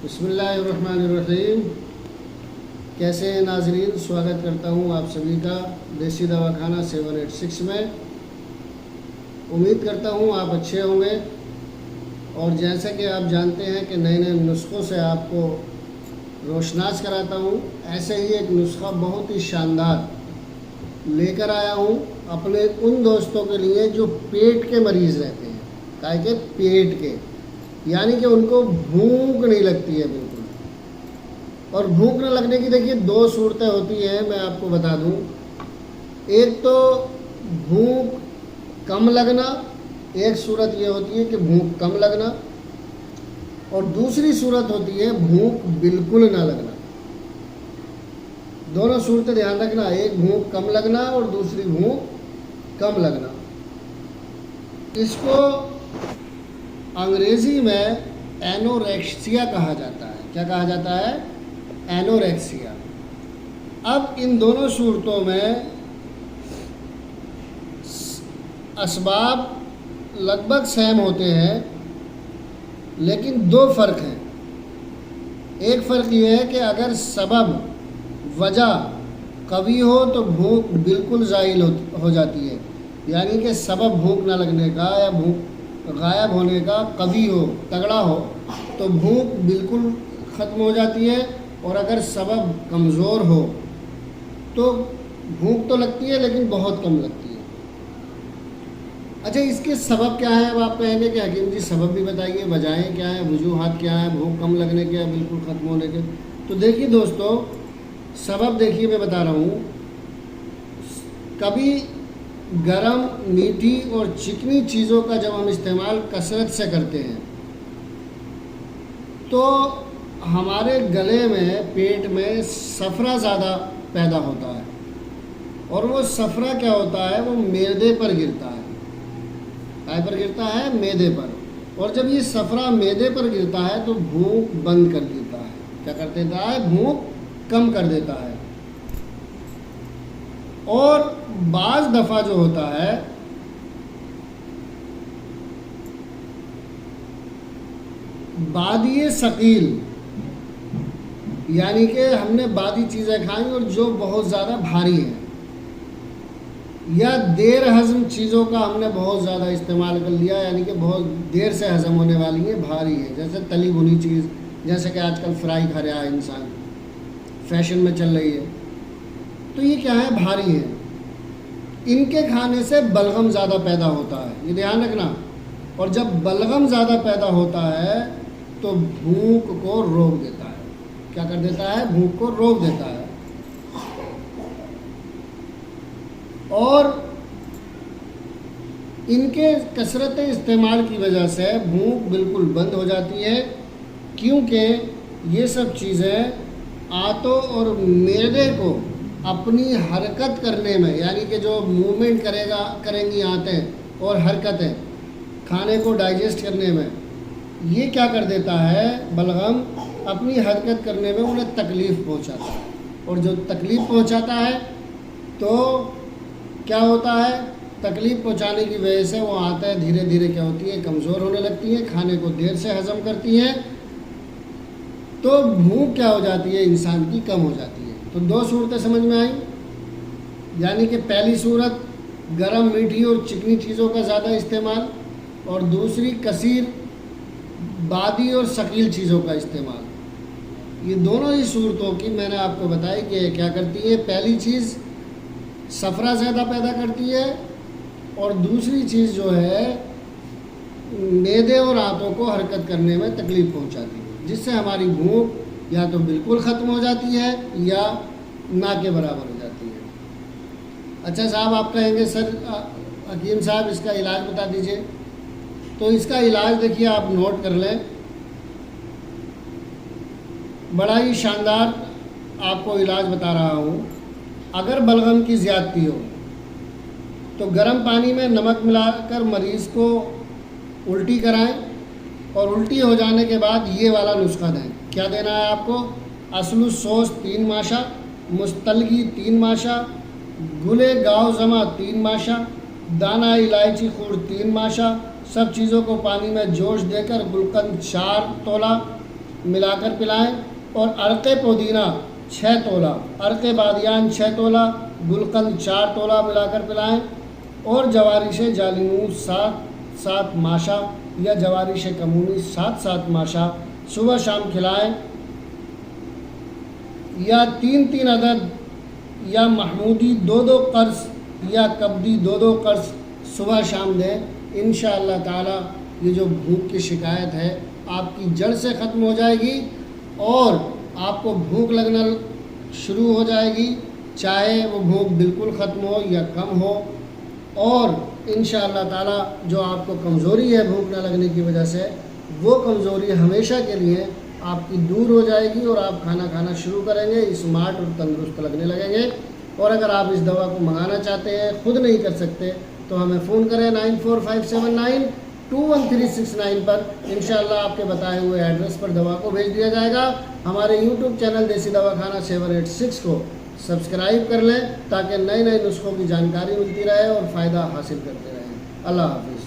بسم اللہ الرحمن الرحیم۔ کیسے ہیں ناظرین؟ سواگت کرتا ہوں آپ سبھی کا دیسی دواخانہ 786 میں۔ امید کرتا ہوں آپ اچھے ہوں گے، اور جیسے کہ آپ جانتے ہیں کہ نئے نئے نسخوں سے آپ کو روشناس کراتا ہوں، ایسے ہی ایک نسخہ بہت ہی شاندار لے کر آیا ہوں اپنے ان دوستوں کے لیے جو پیٹ کے مریض رہتے ہیں، کہا کہ پیٹ کے، یعنی کہ ان کو بھوک نہیں لگتی ہے بالکل۔ اور بھوک نہ لگنے کی دیکھیے دو صورتیں ہوتی ہیں، میں آپ کو بتا دوں۔ ایک تو بھوک کم لگنا، ایک صورت یہ ہوتی ہے کہ بھوک کم لگنا، اور دوسری صورت ہوتی ہے بھوک بالکل نہ لگنا۔ دونوں صورتیں دھیان رکھنا، ایک بھوک کم لگنا اور دوسری بھوک کم لگنا۔ اس کو انگریزی میں اینوریکسیا کہا جاتا ہے۔ کیا کہا جاتا ہے؟ اینوریکسیا۔ اب ان دونوں صورتوں میں اسباب لگ بھگ سیم ہوتے ہیں، لیکن دو فرق ہیں۔ ایک فرق یہ ہے کہ اگر سبب وجہ قوی ہو تو بھوک بالکل زائل ہو جاتی ہے، یعنی کہ سبب بھوک نہ لگنے کا یا بھوک غائب ہونے کا قوی ہو، تگڑا ہو، تو بھوک بالکل ختم ہو جاتی ہے۔ اور اگر سبب کمزور ہو تو بھوک تو لگتی ہے لیکن بہت کم لگتی ہے۔ اچھا، اس کے سبب کیا ہیں؟ اب آپ کہیں گے کہ حکیم جی سبب بھی بتائیے، وجہیں کیا ہیں، وجوہات کیا ہیں بھوک کم لگنے کے یا بالکل ختم ہونے کے؟ تو دیکھیے دوستو، سبب دیکھیے میں بتا رہا ہوں۔ کبھی گرم، میٹھی اور چکنی چیزوں کا جب ہم استعمال کثرت سے کرتے ہیں تو ہمارے گلے میں، پیٹ میں صفرا زیادہ پیدا ہوتا ہے، اور وہ صفرا کیا ہوتا ہے؟ وہ معدے پر گرتا ہے۔ کہاں پر گرتا ہے؟ معدے پر۔ اور جب یہ صفرا معدے پر گرتا ہے تو بھوک بند کر دیتا ہے۔ کیا کر دیتا ہے؟ بھوک کم کر دیتا ہے۔ اور بعض دفعہ جو ہوتا ہے بادی ثقیل، یعنی کہ ہم نے بادی چیزیں کھائیں اور جو بہت زیادہ بھاری ہیں، یا دیر ہضم چیزوں کا ہم نے بہت زیادہ استعمال کر لیا، یعنی کہ بہت دیر سے ہضم ہونے والی ہیں، بھاری ہیں، جیسے تلی بھنی چیز، جیسے کہ آج کل فرائی کھا رہا ہے انسان، فیشن میں چل رہی ہے، تو یہ کیا ہے؟ بھاری ہیں۔ ان کے کھانے سے بلغم زیادہ پیدا ہوتا ہے، یہ دھیان رکھنا۔ اور جب بلغم زیادہ پیدا ہوتا ہے تو بھوک کو روک دیتا ہے۔ کیا کر دیتا ہے؟ بھوک کو روک دیتا ہے۔ اور ان کے کثرت استعمال کی وجہ سے بھوک بالکل بند ہو جاتی ہے، کیونکہ یہ سب چیزیں آنتوں اور معدے کو اپنی حرکت کرنے میں، یعنی کہ جو موومنٹ کریں گی آنتیں اور حرکتیں کھانے کو ڈائجسٹ کرنے میں، یہ کیا کر دیتا ہے؟ بلغم اپنی حرکت کرنے میں انہیں تکلیف پہنچاتا ہے، اور جو تکلیف پہنچاتا ہے تو کیا ہوتا ہے؟ تکلیف پہنچانے کی وجہ سے وہ آنتیں دھیرے دھیرے کیا ہوتی ہیں؟ کمزور ہونے لگتی ہیں، کھانے کو دیر سے ہضم کرتی ہیں، تو بھوک کیا ہو جاتی ہے؟ انسان کی کم ہو جاتی ہے۔ تو دو صورتیں سمجھ میں آئیں، یعنی کہ پہلی صورت گرم، میٹھی اور چکنی چیزوں کا زیادہ استعمال، اور دوسری کثیر، بادی اور ثقیل چیزوں کا استعمال۔ یہ دونوں ہی صورتوں کی میں نے آپ کو بتائی کہ کیا کرتی ہے۔ پہلی چیز صفرا زیادہ پیدا کرتی ہے، اور دوسری چیز جو ہے معدے اور آنتوں کو حرکت کرنے میں تکلیف پہنچاتی ہے، جس سے ہماری بھوک یا تو بالکل ختم ہو جاتی ہے یا نہ کے برابر ہو جاتی ہے۔ اچھا صاحب، آپ کہیں گے سر حکیم صاحب اس کا علاج بتا دیجئے۔ تو اس کا علاج دیکھیے، آپ نوٹ کر لیں، بڑا ہی شاندار آپ کو علاج بتا رہا ہوں۔ اگر بلغم کی زیادتی ہو تو گرم پانی میں نمک ملا کر مریض کو الٹی کرائیں، اور الٹی ہو جانے کے بعد یہ والا نسخہ دیں۔ کیا دینا ہے آپ کو؟ اصل سوس 3 ماشا، مستلگی 3 ماشا، گلے گاؤ زمہ 3 ماشا، دانہ الائچی خورد 3 ماشا، سب چیزوں کو پانی میں جوش دے کر گلقند 4 تولہ ملا کر پلائیں، اور عرق پودینہ 6 تولہ، عرق بادیان 6 تولہ، گلقند 4 تولہ ملا کر پلائیں، اور جوارش جالینوس 7 ماشا یا جوارش کمونی 7 ماشا صبح شام کھلائیں، یا 3 عدد یا محمودی 2 قرص یا کبدی 2 قرص صبح شام دیں۔ انشاءاللہ تعالی یہ جو بھوک کی شکایت ہے آپ کی جڑ سے ختم ہو جائے گی، اور آپ کو بھوک لگنا شروع ہو جائے گی، چاہے وہ بھوک بالکل ختم ہو یا کم ہو، اور انشاءاللہ تعالی جو آپ کو کمزوری ہے بھوک نہ لگنے کی وجہ سے، وہ کمزوری ہمیشہ کے لیے آپ کی دور ہو جائے گی، اور آپ کھانا کھانا شروع کریں گے، اسمارٹ اور تندرست لگنے لگیں گے۔ اور اگر آپ اس دوا کو منگانا چاہتے ہیں، خود نہیں کر سکتے، تو ہمیں فون کریں 9457921369 پر۔ انشاءاللہ آپ کے بتائے ہوئے ایڈریس پر دوا کو بھیج دیا جائے گا۔ ہمارے یوٹیوب چینل دیسی دواخانہ 786 کو سبسکرائب کر لیں، تاکہ نئے نسخوں کی جانکاری ملتی رہے اور فائدہ حاصل کرتے رہیں۔ اللہ حافظ۔